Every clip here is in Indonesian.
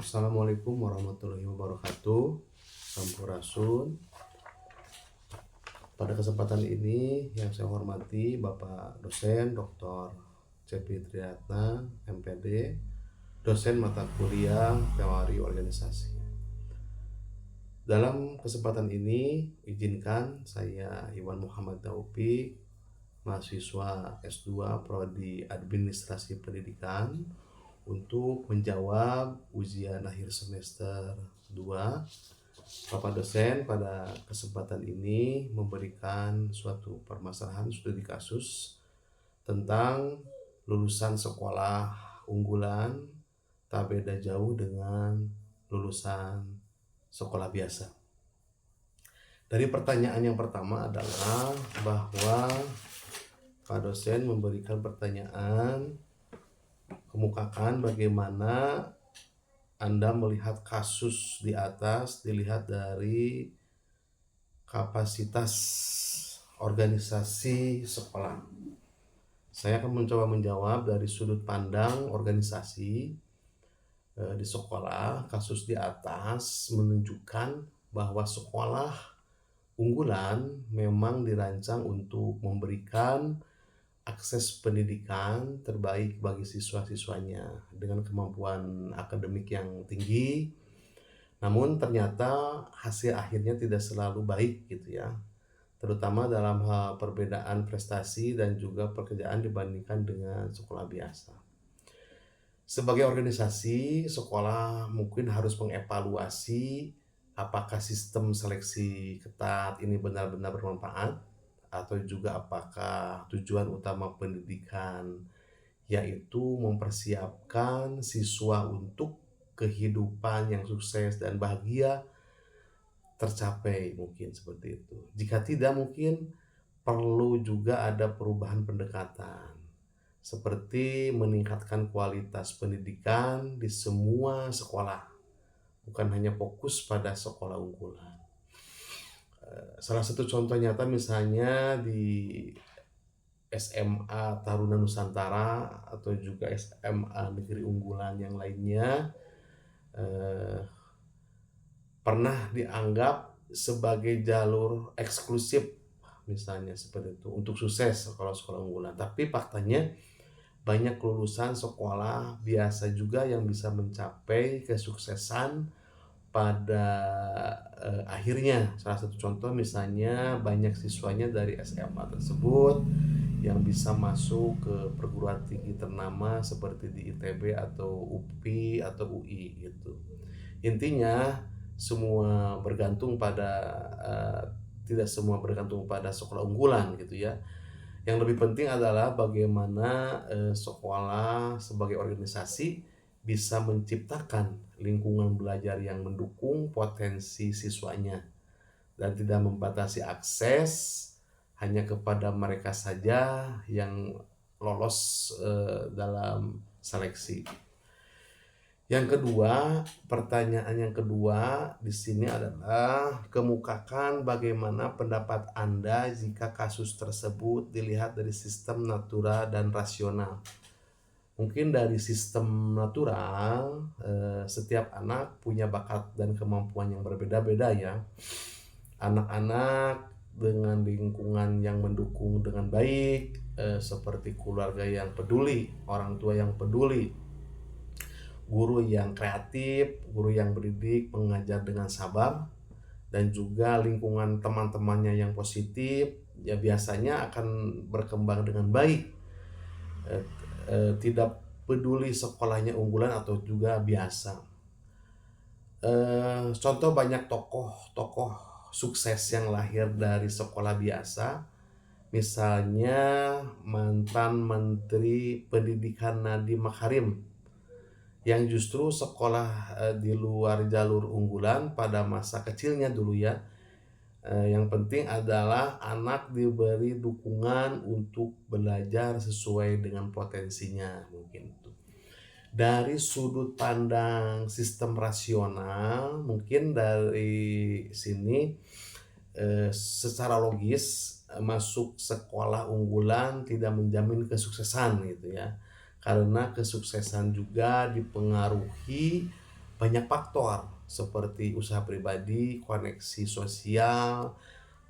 Assalamualaikum warahmatullahi wabarakatuh. Sampurasun. Pada kesempatan ini yang saya hormati Bapak dosen Dr. Cepi Triatna, MPD, dosen mata kuliah teori organisasi. Dalam kesempatan ini izinkan saya Iwan Muhammad Taufik, mahasiswa S2 Prodi Administrasi Pendidikan, untuk menjawab ujian akhir semester 2. Bapak dosen pada kesempatan ini memberikan suatu permasalahan studi kasus tentang lulusan sekolah unggulan tak beda jauh dengan lulusan sekolah biasa. Dari pertanyaan yang pertama adalah bahwa Pak dosen memberikan pertanyaan, kemukakan bagaimana Anda melihat kasus di atas dilihat dari kapasitas organisasi sekolah. Saya akan mencoba menjawab dari sudut pandang organisasi di sekolah. Kasus di atas menunjukkan bahwa sekolah unggulan memang dirancang untuk memberikan akses pendidikan terbaik bagi siswa-siswanya dengan kemampuan akademik yang tinggi. Namun ternyata hasil akhirnya tidak selalu baik gitu ya, terutama dalam hal perbedaan prestasi dan juga pekerjaan dibandingkan dengan sekolah biasa. Sebagai organisasi, sekolah mungkin harus mengevaluasi apakah sistem seleksi ketat ini benar-benar bermanfaat, atau juga apakah tujuan utama pendidikan yaitu mempersiapkan siswa untuk kehidupan yang sukses dan bahagia tercapai, mungkin seperti itu. Jika tidak, mungkin perlu juga ada perubahan pendekatan seperti meningkatkan kualitas pendidikan di semua sekolah, bukan hanya fokus pada sekolah unggulan. Salah satu contoh nyata misalnya di SMA Taruna Nusantara atau juga SMA Negeri Unggulan yang lainnya pernah dianggap sebagai jalur eksklusif misalnya seperti itu untuk sukses sekolah-sekolah unggulan. Tapi faktanya banyak lulusan sekolah biasa juga yang bisa mencapai kesuksesan pada akhirnya. Salah satu contoh misalnya banyak siswanya dari SMA tersebut yang bisa masuk ke perguruan tinggi ternama seperti di ITB atau UPI atau UI gitu. Intinya semua bergantung pada tidak semua bergantung pada sekolah unggulan gitu ya. Yang lebih penting adalah bagaimana sekolah sebagai organisasi bisa menciptakan lingkungan belajar yang mendukung potensi siswanya dan tidak membatasi akses hanya kepada mereka saja yang lolos dalam seleksi. Yang kedua, pertanyaan yang kedua di sini adalah kemukakan bagaimana pendapat Anda jika kasus tersebut dilihat dari sistem natural dan rasional. Mungkin dari sistem natural, setiap anak punya bakat dan kemampuan yang berbeda-beda ya. Anak-anak dengan lingkungan yang mendukung dengan baik, seperti keluarga yang peduli, orang tua yang peduli, guru yang kreatif, guru yang berdidik, mengajar dengan sabar, dan juga lingkungan teman-temannya yang positif, ya biasanya akan berkembang dengan baik. Tidak peduli sekolahnya unggulan atau juga biasa. Contoh banyak tokoh sukses yang lahir dari sekolah biasa, misalnya mantan Menteri Pendidikan Nadiem Makarim yang justru sekolah di luar jalur unggulan pada masa kecilnya dulu ya. Yang penting adalah anak diberi dukungan untuk belajar sesuai dengan potensinya, mungkin itu. Dari sudut pandang sistem rasional, mungkin dari sini secara logis masuk sekolah unggulan tidak menjamin kesuksesan gitu ya, karena kesuksesan juga dipengaruhi banyak faktor seperti usaha pribadi, koneksi sosial,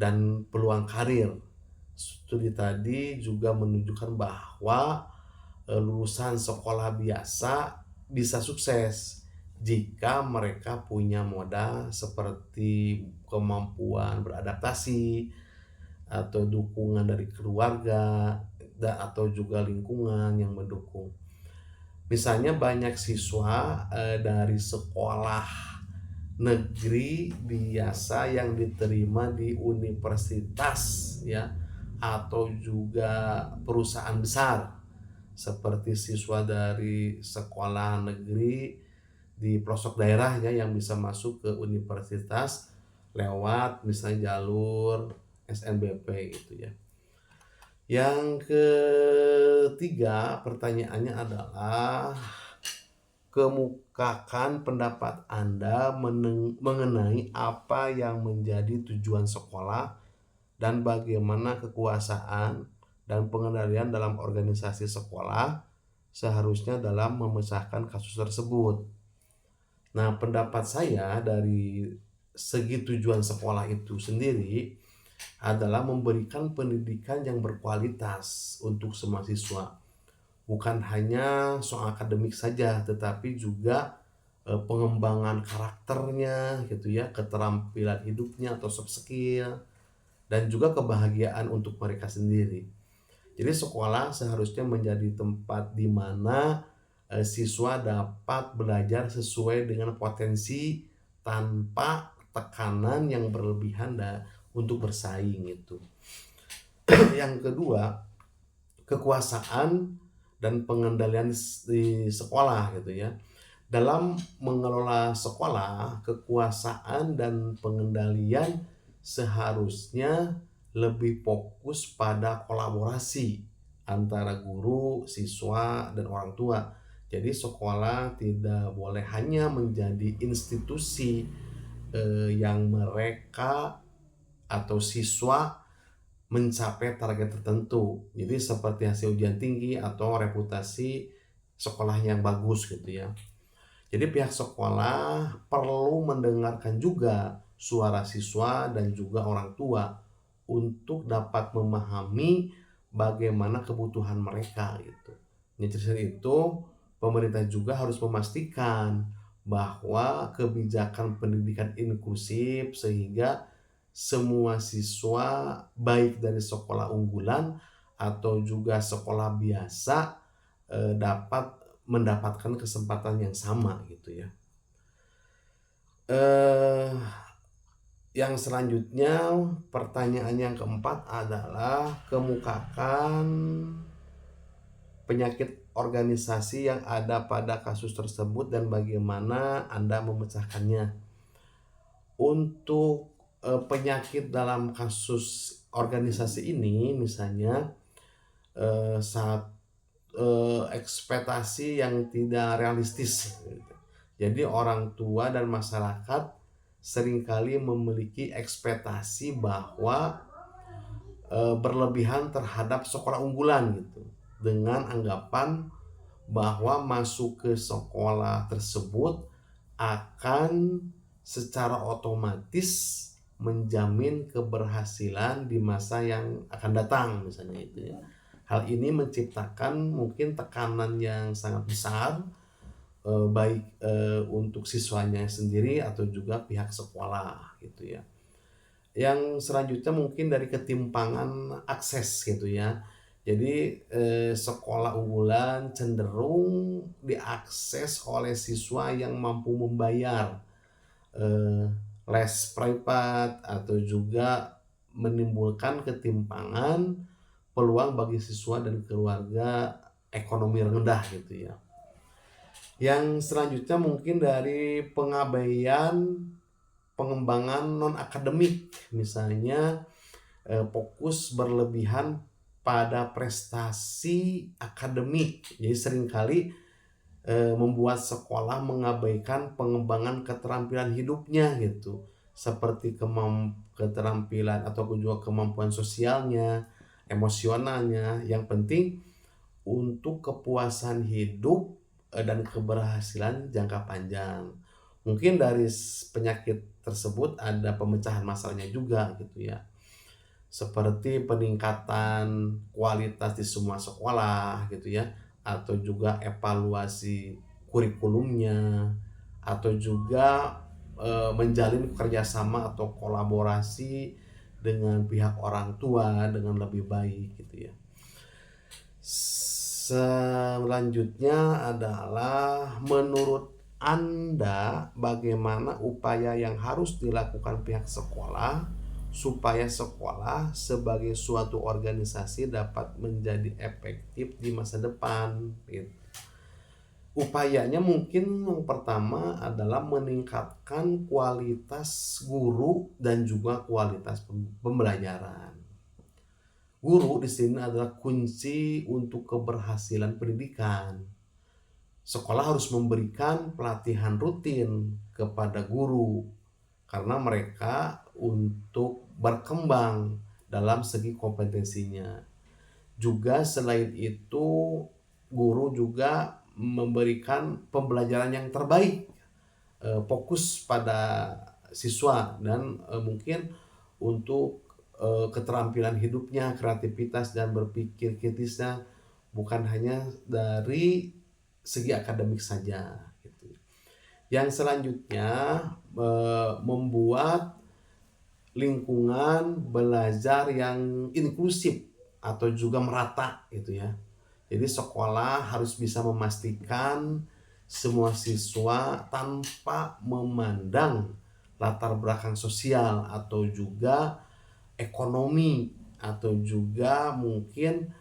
dan peluang karir. Studi tadi juga menunjukkan bahwa lulusan sekolah biasa bisa sukses jika mereka punya modal seperti kemampuan beradaptasi atau dukungan dari keluarga atau juga lingkungan yang mendukung. Misalnya banyak siswa dari sekolah negeri biasa yang diterima di universitas ya, atau juga perusahaan besar, seperti siswa dari sekolah negeri di pelosok daerah ya yang bisa masuk ke universitas lewat misalnya jalur SNBP gitu ya. Yang ketiga, pertanyaannya adalah kemukakan pendapat Anda mengenai apa yang menjadi tujuan sekolah dan bagaimana kekuasaan dan pengendalian dalam organisasi sekolah seharusnya dalam memecahkan kasus tersebut. Nah, pendapat saya dari segi tujuan sekolah itu sendiri adalah memberikan pendidikan yang berkualitas untuk semua siswa. Bukan hanya soal akademik saja, tetapi juga pengembangan karakternya gitu ya, keterampilan hidupnya atau soft skill, dan juga kebahagiaan untuk mereka sendiri. Jadi sekolah seharusnya menjadi tempat di mana siswa dapat belajar sesuai dengan potensi tanpa tekanan yang berlebihan untuk bersaing itu. Yang kedua, kekuasaan dan pengendalian di sekolah gitu ya. Dalam mengelola sekolah, kekuasaan dan pengendalian seharusnya lebih fokus pada kolaborasi antara guru, siswa, dan orang tua. Jadi sekolah tidak boleh hanya menjadi institusi yang mereka atau siswa mencapai target tertentu. Jadi seperti hasil ujian tinggi atau reputasi sekolah yang bagus gitu ya. Jadi pihak sekolah perlu mendengarkan juga suara siswa dan juga orang tua untuk dapat memahami bagaimana kebutuhan mereka gitu. Dari itu, pemerintah juga harus memastikan bahwa kebijakan pendidikan inklusif sehingga semua siswa baik dari sekolah unggulan atau juga sekolah biasa dapat mendapatkan kesempatan yang sama gitu ya. Yang selanjutnya, pertanyaan yang keempat adalah kemukakan penyakit organisasi yang ada pada kasus tersebut dan bagaimana Anda memecahkannya. Untuk penyakit dalam kasus organisasi ini misalnya saat ekspektasi yang tidak realistis. Jadi orang tua dan masyarakat seringkali memiliki ekspektasi bahwa berlebihan terhadap sekolah unggulan gitu, dengan anggapan bahwa masuk ke sekolah tersebut akan secara otomatis menjamin keberhasilan di masa yang akan datang misalnya itu ya. Hal ini menciptakan mungkin tekanan yang sangat besar baik untuk siswanya sendiri atau juga pihak sekolah gitu ya. Yang selanjutnya mungkin dari ketimpangan akses gitu ya. Jadi sekolah unggulan cenderung diakses oleh siswa yang mampu membayar les privat atau juga menimbulkan ketimpangan peluang bagi siswa dan keluarga ekonomi rendah gitu ya. Yang selanjutnya mungkin dari pengabaian pengembangan non akademik, misalnya fokus berlebihan pada prestasi akademik. Jadi seringkali membuat sekolah mengabaikan pengembangan keterampilan hidupnya gitu, seperti keterampilan atau juga kemampuan sosialnya, emosionalnya. Yang penting untuk kepuasan hidup dan keberhasilan jangka panjang. Mungkin dari penyakit tersebut ada pemecahan masalahnya juga gitu ya. Seperti peningkatan kualitas di semua sekolah gitu ya, atau juga evaluasi kurikulumnya, atau juga menjalin kerjasama atau kolaborasi dengan pihak orang tua dengan lebih baik gitu ya. Selanjutnya adalah menurut Anda bagaimana upaya yang harus dilakukan pihak sekolah supaya sekolah sebagai suatu organisasi dapat menjadi efektif di masa depan gitu. Upayanya mungkin yang pertama adalah meningkatkan kualitas guru dan juga kualitas pembelajaran. Guru di sini adalah kunci untuk keberhasilan pendidikan. Sekolah harus memberikan pelatihan rutin kepada guru karena mereka untuk berkembang dalam segi kompetensinya. Juga selain itu, guru juga memberikan pembelajaran yang terbaik, fokus pada siswa dan mungkin untuk keterampilan hidupnya, kreativitas dan berpikir kritisnya bukan hanya dari segi akademik saja gitu. Yang selanjutnya membuat lingkungan belajar yang inklusif atau juga merata gitu ya. Jadi sekolah harus bisa memastikan semua siswa tanpa memandang latar belakang sosial atau juga ekonomi atau juga mungkin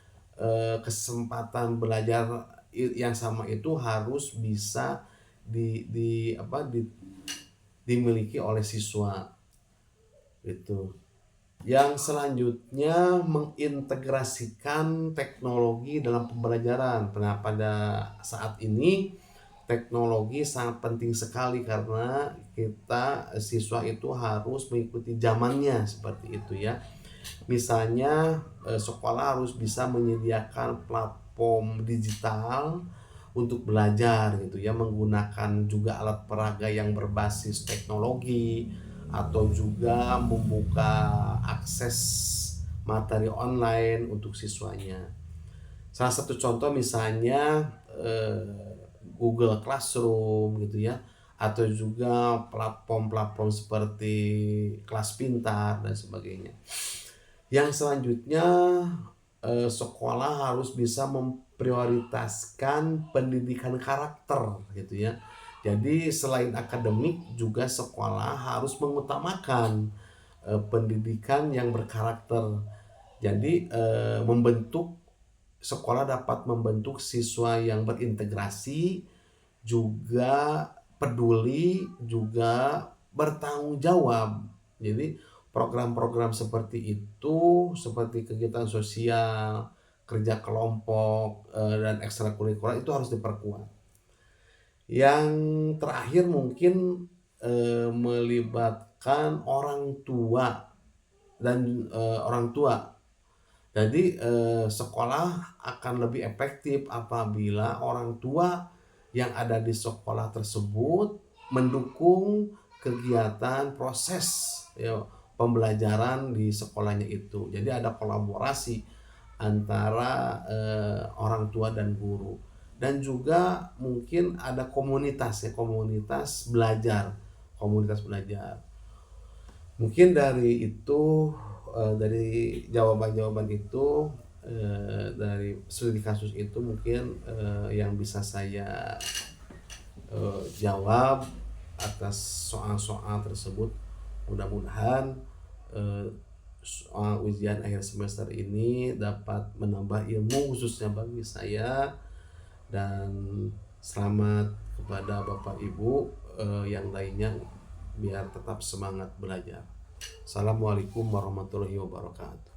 kesempatan belajar yang sama itu harus bisa dimiliki oleh siswa itu. Yang selanjutnya mengintegrasikan teknologi dalam pembelajaran. Nah, pada saat ini teknologi sangat penting sekali karena kita siswa itu harus mengikuti zamannya seperti itu ya. Misalnya sekolah harus bisa menyediakan platform digital untuk belajar gitu ya, menggunakan juga alat peraga yang berbasis teknologi atau juga membuka akses materi online untuk siswanya. Salah satu contoh misalnya Google Classroom gitu ya, atau juga platform-platform seperti Kelas Pintar dan sebagainya. Yang selanjutnya sekolah harus bisa memprioritaskan pendidikan karakter gitu ya. Jadi selain akademik juga sekolah harus mengutamakan pendidikan yang berkarakter. Jadi sekolah dapat membentuk siswa yang berintegrasi, juga peduli, juga bertanggung jawab. Jadi program-program seperti itu, seperti kegiatan sosial, kerja kelompok, dan ekstrakurikuler itu harus diperkuat. Yang terakhir mungkin melibatkan orang tua dan orang tua. Jadi sekolah akan lebih efektif apabila orang tua yang ada di sekolah tersebut mendukung kegiatan proses ya, pembelajaran di sekolahnya itu. Jadi ada kolaborasi antara orang tua dan guru, dan juga mungkin ada komunitas ya, komunitas belajar. Mungkin dari itu dari jawaban-jawaban itu dari studi kasus itu mungkin yang bisa saya jawab atas soal-soal tersebut. Mudah-mudahan soal ujian akhir semester ini dapat menambah ilmu khususnya bagi saya, dan selamat kepada Bapak Ibu yang lainnya biar tetap semangat belajar. Assalamualaikum warahmatullahi wabarakatuh.